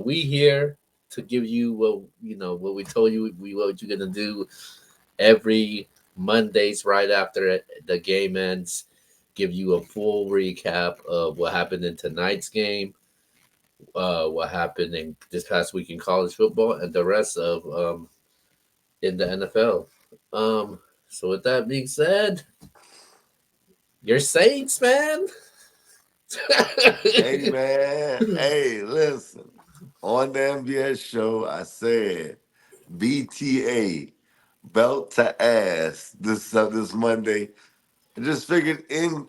we here to give you what we told you what you're gonna do every Mondays right after the game ends. Give you a full recap of what happened in tonight's game, what happened in this past week in college football, and the rest of in the NFL. Um, so with that being said, your Saints, man. Hey man, hey, listen. On the MBS show, I said BTA belt to ass this Monday. I just figured in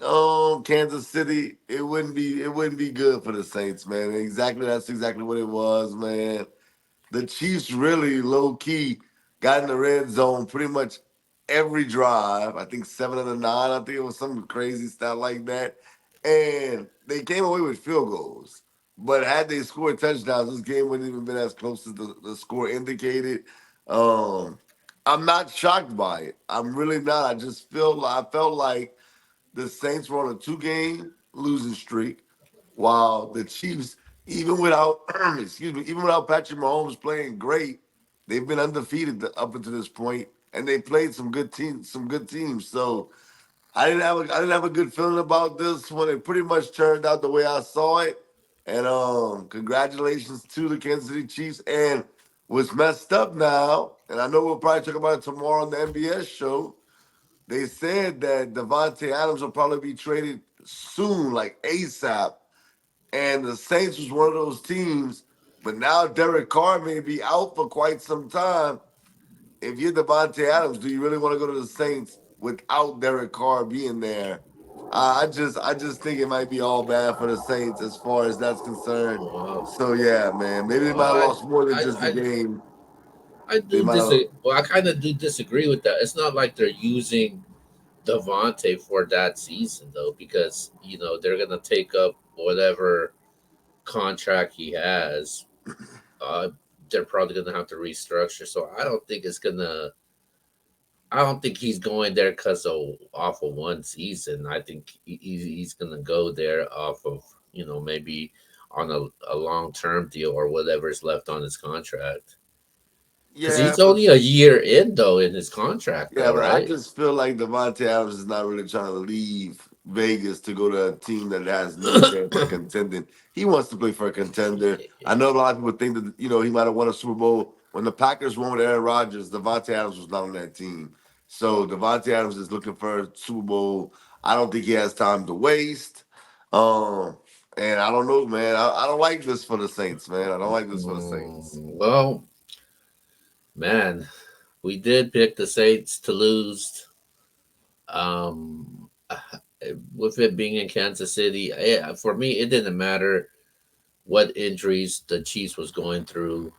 Kansas City it wouldn't be good for the Saints, man. That's exactly what it was, man. The Chiefs really low key got in the red zone pretty much every drive. I think 7 of the 9. I think it was some crazy stat like that. And they came away with field goals. But had they scored touchdowns, this game wouldn't even been as close as the score indicated. Um, I'm not shocked by it. I'm really not. I felt like the Saints were on a 2 game losing streak, while the Chiefs, even without even without Patrick Mahomes playing great, they've been undefeated up until this point, and they played some good teams. So I didn't have a good feeling about this when it pretty much turned out the way I saw it. And congratulations to the Kansas City Chiefs. And what's messed up now, and I know we'll probably talk about it tomorrow on the MBS show. They said that Devontae Adams will probably be traded soon, like ASAP. And the Saints was one of those teams, but now Derek Carr may be out for quite some time. If you're Devontae Adams, do you really want to go to the Saints without Derek Carr being there? I just think it might be all bad for the Saints as far as that's concerned. Well, So yeah, man, maybe they might have I, lost more than I, just the I, game. I They do might have. disagree. Well, I kind of do disagree with that. It's not like they're using Devontae for that season though, because they're gonna take up whatever contract he has. Uh, they're probably gonna have to restructure. So I don't think it's gonna. I don't think he's going there because of off of one season. I think he's gonna go there off of maybe on a long term deal or whatever's left on his contract. Because Yeah, he's but only a year in though in his contract yeah, though, but I right? just feel like Devontae Adams is not really trying to leave Vegas to go to a team that has no chance of contending. He wants to play for a contender. I know a lot of people think that he might have won a Super Bowl when the Packers won with Aaron Rodgers. Devontae Adams was not on that team, so Devontae Adams is looking for a Super Bowl. I don't think he has time to waste. Um, and I don't know, man. I don't like this for the Saints, man. I don't like this for the Saints. Well, man, we did pick the Saints to lose. Um, with it being in Kansas City, for me, it didn't matter what injuries the Chiefs was going through.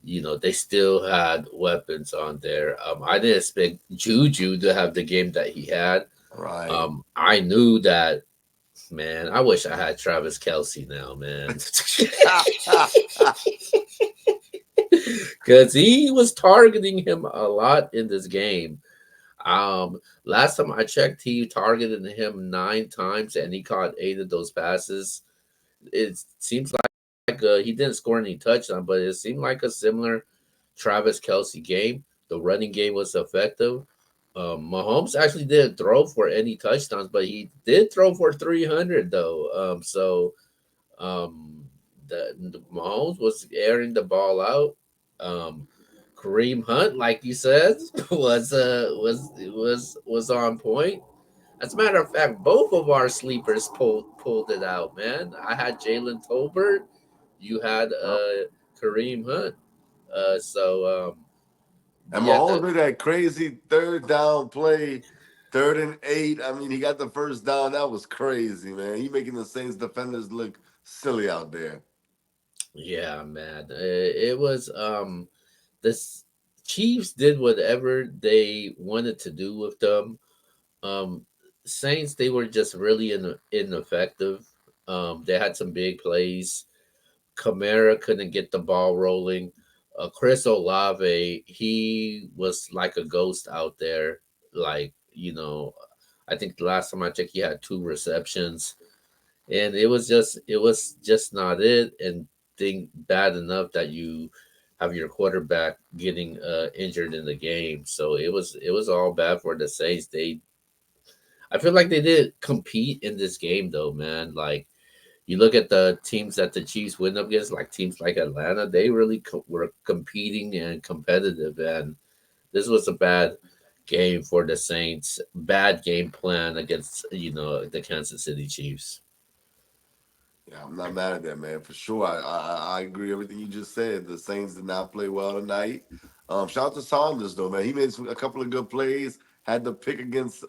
They still had weapons on there. I didn't expect Juju to have the game that he had. Right. I knew that, man. I wish I had Travis Kelsey now, man. Because he was targeting him a lot in this game. Last time I checked, he targeted him 9 times and he caught 8 of those passes. It seems like he didn't score any touchdown, but it seemed like a similar Travis Kelsey game. The running game was effective. Mahomes actually didn't throw for any touchdowns, but he did throw for 300 though. Um, the Mahomes was airing the ball out. Um, Kareem Hunt, like you said, was on point. As a matter of fact, both of our sleepers pulled it out, man. I had Jalen Tolbert, you had Yep. Kareem Hunt. So And yeah, Mahomes made that crazy third down play, 3rd and 8. I mean, he got the first down. That was crazy, man. He making the Saints defenders look silly out there. yeah, man. It was the Chiefs did whatever they wanted to do with them. Um, Saints, they were just really ineffective. They had some big plays. Kamara couldn't get the ball rolling. Chris Olave, he was like a ghost out there. Like, I think the last time I checked, he had 2 receptions. And it was just not it. And thing bad enough that you have your quarterback getting injured in the game. So it was all bad for the Saints. I feel like they did compete in this game though, man. Like you look at the teams that the Chiefs went up against, like teams like Atlanta, they really were competing and competitive. And this was a bad game for the Saints. Bad game plan against the Kansas City Chiefs. Yeah, I'm not mad at that, man. For sure, I agree everything you just said. The Saints did not play well tonight. Shout out to Saunders though, man. He made a couple of good plays. Had the pick against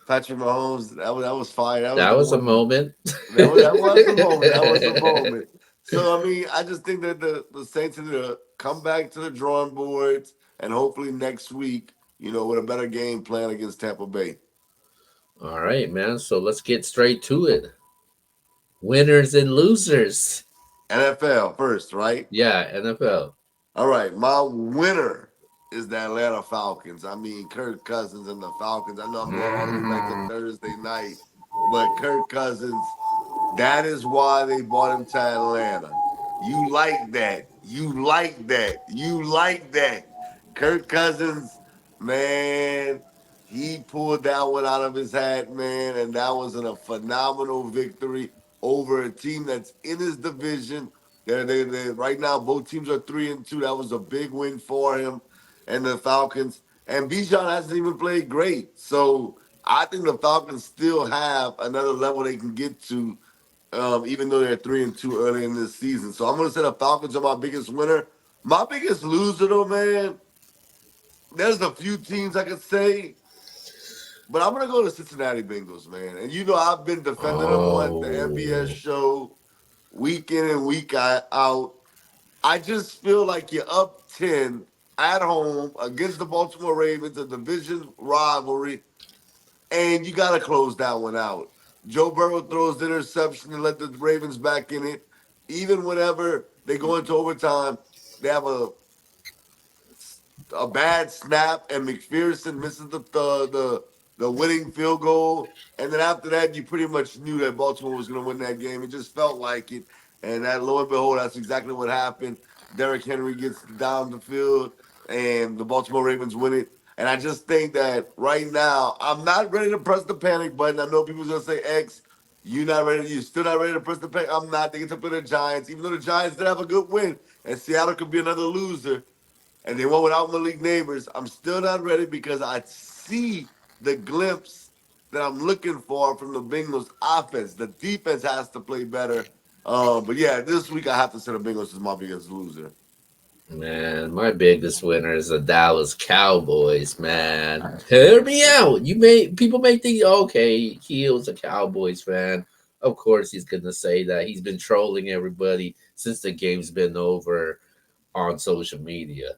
Patrick Mahomes. That was fire. That was That the was a one. moment. That was the moment. That was the moment. So I mean, I just think that the Saints need to come back to the drawing boards and hopefully next week, with a better game plan against Tampa Bay. All right, man. So let's get straight to it. Winners and losers. NFL first, right? Yeah, NFL. All right, my winner is the Atlanta Falcons. I mean, Kirk Cousins and the Falcons. I know I'm going all the way back to Thursday night, but Kirk Cousins, that is why they brought him to Atlanta. You like that. You like that. You like that. Kirk Cousins, man, he pulled that one out of his hat, man, and that was a phenomenal victory over a team that's in his division. Right now, both teams are 3-2. That was a big win for him and the Falcons. And Bijan hasn't even played great. So I think the Falcons still have another level they can get to, even though they're 3-2 early in this season. So I'm gonna say the Falcons are my biggest winner. My biggest loser, though, man. There's a few teams I could say, but I'm gonna go to Cincinnati Bengals, man. And I've been defending them on the MBS Oh, show week in and week out. I just feel like you're up 10 at home against the Baltimore Ravens, a division rivalry, and you got to close that one out. Joe Burrow throws the interception and let the Ravens back in it. Even whenever they go into overtime, they have a bad snap, and McPherson misses the winning field goal. And then after that, you pretty much knew that Baltimore was going to win that game. It just felt like it. And that, lo and behold, that's exactly what happened. Derrick Henry gets down the field, and the Baltimore Ravens win it. And I just think that right now, I'm not ready to press the panic button. I know people's going to say, X, you not ready. You still not ready to press the panic. I'm not. They get to play the Giants, even though the Giants did have a good win, and Seattle could be another loser and they went without Malik Neighbors. I'm still not ready because I see the glimpse that I'm looking for from the Bengals offense. The defense has to play better. But yeah, this week I have to say the Bengals is my biggest loser. man, my biggest winner is the Dallas Cowboys, man. Hear me out. People may think, okay, he was a Cowboys fan. Of course he's gonna say that. He's been trolling everybody since the game's been over on social media.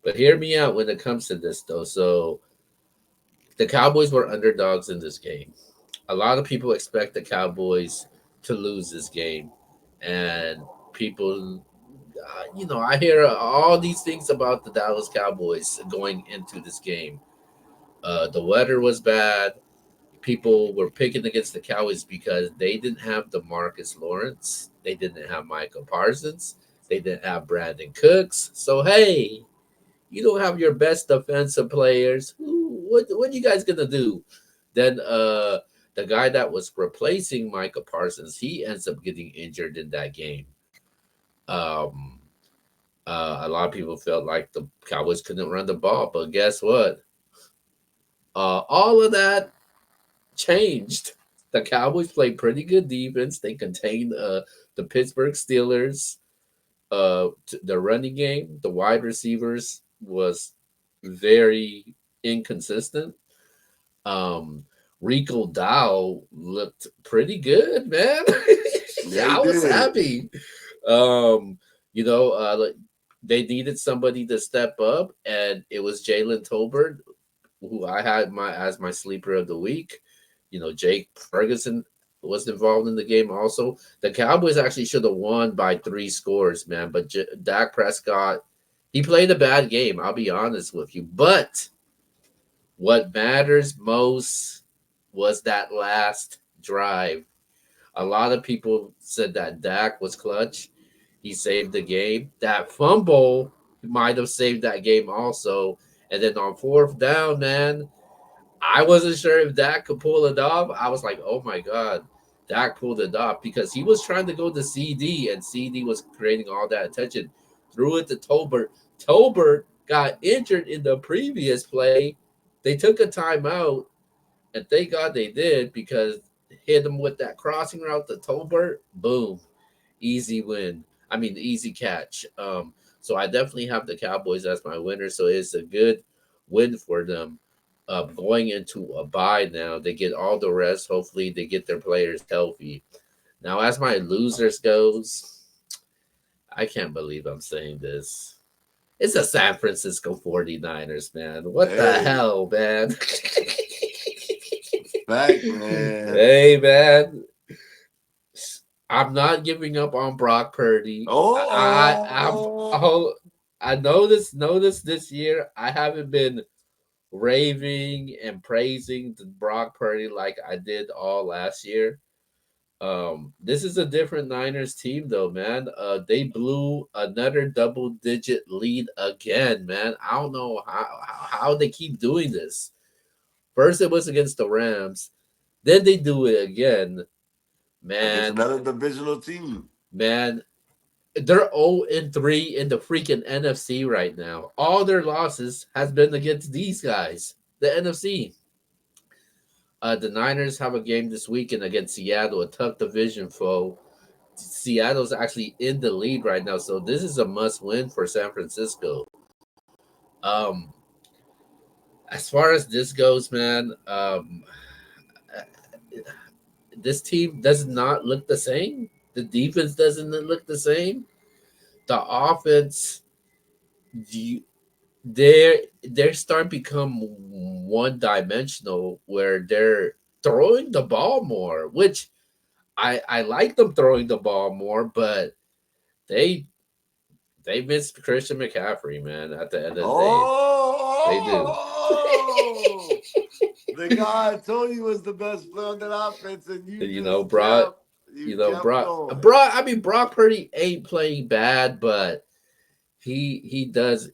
But hear me out when it comes to this though. So the Cowboys were underdogs in this game. A lot of people expect the Cowboys to lose this game, and people, I hear all these things about the Dallas Cowboys going into this game. The weather was bad. People were picking against the Cowboys because they didn't have Demarcus Lawrence, they didn't have Michael Parsons, they didn't have Brandon Cooks. So hey, you don't have your best defensive players. What you guys gonna do? Then the guy that was replacing Michael Parsons, he ends up getting injured in that game. Um, a lot of people felt like the Cowboys couldn't run the ball, but guess what? All of that changed. The Cowboys played pretty good defense. They contained the Pittsburgh Steelers. The running game, the wide receivers was very inconsistent. Um, Rico Dow looked pretty good, man. Yeah, he I was did. happy. Um, like they needed somebody to step up, and it was Jalen Tolbert, who I had as my sleeper of the week. Jake Ferguson was involved in the game also. The Cowboys actually should have won by 3 scores, man. But Dak Prescott, he played a bad game. I'll be honest with you. But what matters most was that last drive. A lot of people said that Dak was clutch. he saved the game. That fumble might have saved that game also. And then on fourth down, man, I wasn't sure if Dak could pull it off. I was like, oh my God, Dak pulled it off because he was trying to go to CD and CD was creating all that attention. Threw it to Tolbert. Tolbert got injured in the previous play. They took a timeout, and thank God they did because hit him with that crossing route to Tolbert. Boom, easy win. I mean, easy catch. So I definitely have the Cowboys as my winner. So it's a good win for them. Going into a bye now, they get all the rest. Hopefully, they get their players healthy. Now, as my losers goes, I can't believe I'm saying this. It's the San Francisco 49ers, man. What the Hey, hell, man? fact, man. Hey, man. I'm not giving up on Brock Purdy. Oh, I noticed this year I haven't been raving and praising the Brock Purdy like I did all last year. This is a different Niners team though, man. They blew another double digit lead again, man. I don't know how they keep doing this. First it was against the Rams, then they do it again. against Man, another divisional team. man, they're 0-3 in the freaking NFC right now. All their losses has been against these guys, the NFC. The Niners have a game this weekend against Seattle, a tough division foe. Seattle's actually in the lead right now, so this is a must win for San Francisco. Um, as far as this goes, man, this team does not look the same. The defense doesn't look the same. The offense, you, they're starting to become one dimensional where they're throwing the ball more, which I like them throwing the ball more, but they they miss Christian McCaffrey, man. At the end of the day, they do. Oh, the guy I told you was the best player on that offense, and you you know, just Brock. you kept going. I mean, Brock Purdy ain't playing bad, but he does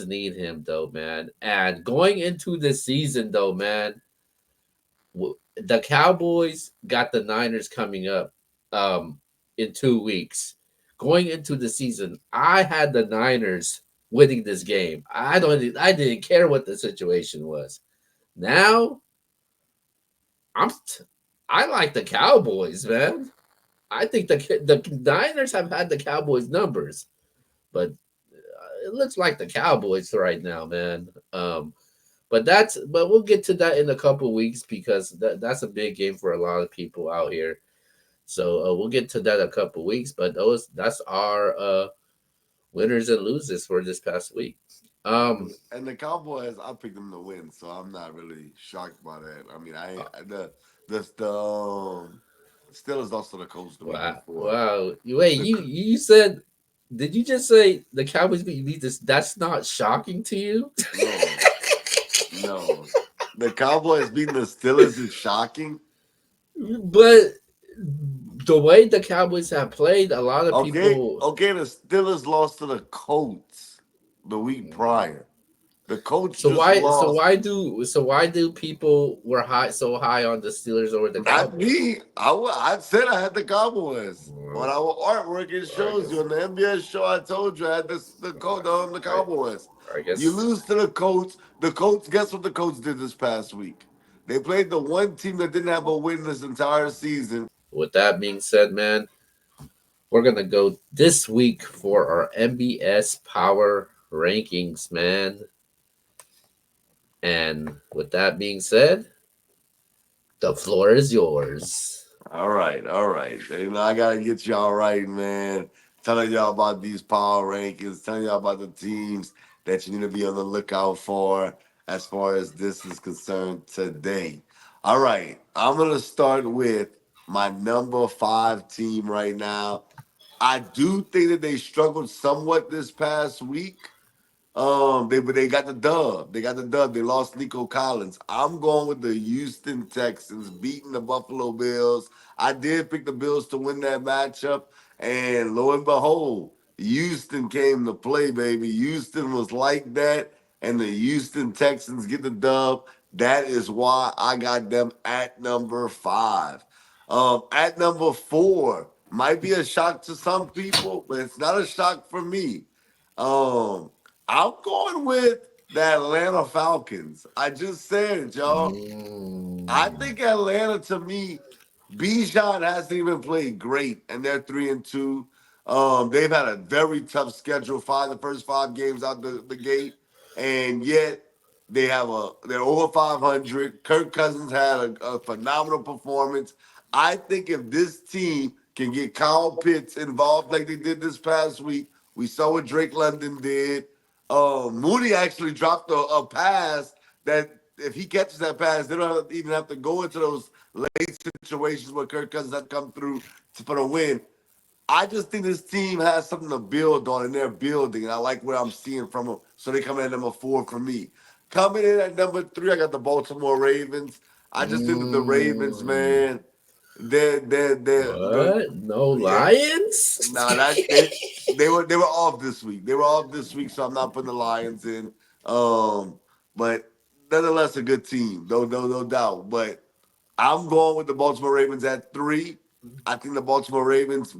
need him though, man. And going into the season though, man, the Cowboys got the Niners coming up um in 2 weeks. Going into the season, I had the Niners winning this game. I didn't care what the situation was. Now I'm I like the Cowboys, man. I think the Niners have had the Cowboys numbers, but it looks like the Cowboys right now, man. But we'll get to that in a couple weeks because that's a big game for a lot of people out here. So we'll get to that in a couple weeks. But that's our winners and losers for this past week. Um, And the Cowboys, I picked them to win, so I'm not really shocked by that. I mean, uh, the Steelers lost to the Colts the week wow, before. wow. Wait, The you said? Did you just say the Cowboys beat this? That's not shocking to you? no, no, the Cowboys beating the Steelers is shocking. But the way the Cowboys have played, a lot of Okay, people. okay, the Steelers lost to the Colts the week prior. The Colts just lost. So why do people were so high on the Steelers over the Not Cowboys? me. I said I had the Cowboys. On Well, our artwork, it I shows you guess on the NBA show. I told you I had the I, Cowboys. I You guess lose to the Colts. The Colts. Guess what the Colts did this past week? They played the one team that didn't have a win this entire season. with that being said, man, we're gonna go this week for our MBS power rankings, man. And with that being said, the floor is yours. All right, all right. I gotta get y'all right, man. Telling y'all about these power rankings, telling y'all about the teams that you need to be on the lookout for as far as this is concerned today. All right, I'm gonna start with my number 5 team right now. I do think that they struggled somewhat this past week. They got the dub. They got the dub. They lost Nico Collins. I'm going with the Houston Texans beating the Buffalo Bills. I did pick the Bills to win that matchup, And lo and behold, Houston came to play, baby. Houston was like that, and the Houston Texans get the dub. That is why I got them at number 5. At number 4, might be a shock to some people, but it's not a shock for me. Um, I'm going with the Atlanta Falcons. I just said it, y'all. I Mm. think Atlanta, to me, Bijan hasn't even played great, and they're 3-2. They've had a very tough schedule. The first 5 games out the gate, and yet they're over 500. Kirk Cousins had a phenomenal performance. I think if this team can get Kyle Pitts involved like they did this past week, we saw what Drake London did. Mooney actually dropped a pass that if he catches that pass, they don't even have to go into those late situations where Kirk Cousins had come through for the win. I just think this team has something to build on, and they're building. And I like what I'm seeing from them. So they come in at number 4 for me. Coming in at number 3, I got the Baltimore Ravens. I just think that the Ravens, Mm. man, they're What? No yeah. Lions? Nah, they were off this week. They were off this week, so I'm not putting the Lions in. But nonetheless, a good team, no doubt. But I'm going with the Baltimore Ravens at 3. I think the Baltimore Ravens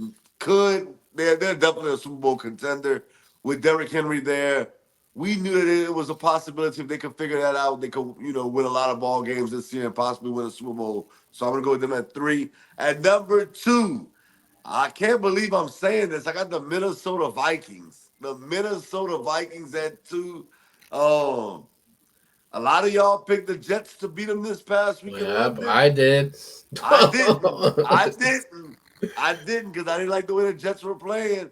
they're definitely a Super Bowl contender with Derrick Henry there. We knew that it was a possibility if they could figure that out, they could, win a lot of ball games this year and possibly win a Super Bowl. So I'm gonna go with them at 3. At number 2, I can't believe I'm saying this. I got the Minnesota Vikings. The Minnesota Vikings at 2. Um, a lot of y'all picked the Jets to beat them this past week in Yep, London. I did. I didn't. I didn't. I didn't because I didn't like the way the Jets were playing.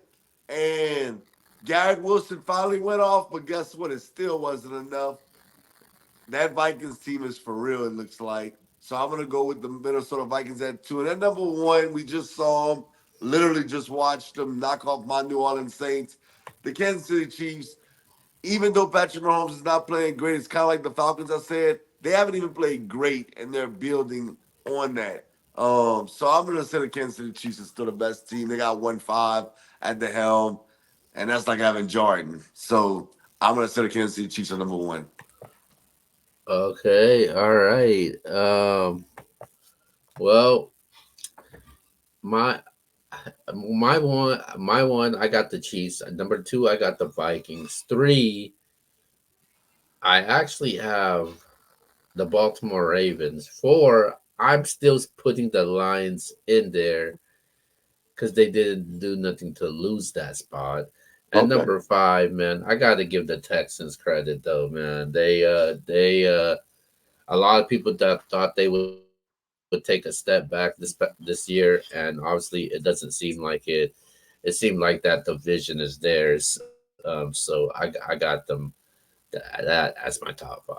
And Garrett Wilson finally went off, but guess what? It still wasn't enough. That Vikings team is for real, it looks like. So I'm gonna go with the Minnesota Vikings at 2. And at number 1, we just saw them, literally just watched them knock off my New Orleans Saints. The Kansas City Chiefs, even though Patrick Mahomes is not playing great, it's kind of like the Falcons. I said they haven't even played great, and they're building on that. So I'm gonna say the Kansas City Chiefs is still the best team. They got 1-5 at the helm, and that's like having Jordan. So I'm gonna say the Kansas City Chiefs are number 1. Okay, all right. Well, my my one, I got the Chiefs. Number 2, I got the Vikings. 3, I actually have the Baltimore Ravens. 4, I'm still putting the Lions in there because they didn't do nothing to lose that spot. And Okay. number 5, man, I got to give the Texans credit though, man. A lot of people that thought they would take a step back this year, and obviously it doesn't seem like it. It seemed like that division is theirs. So I got them that as my top 5.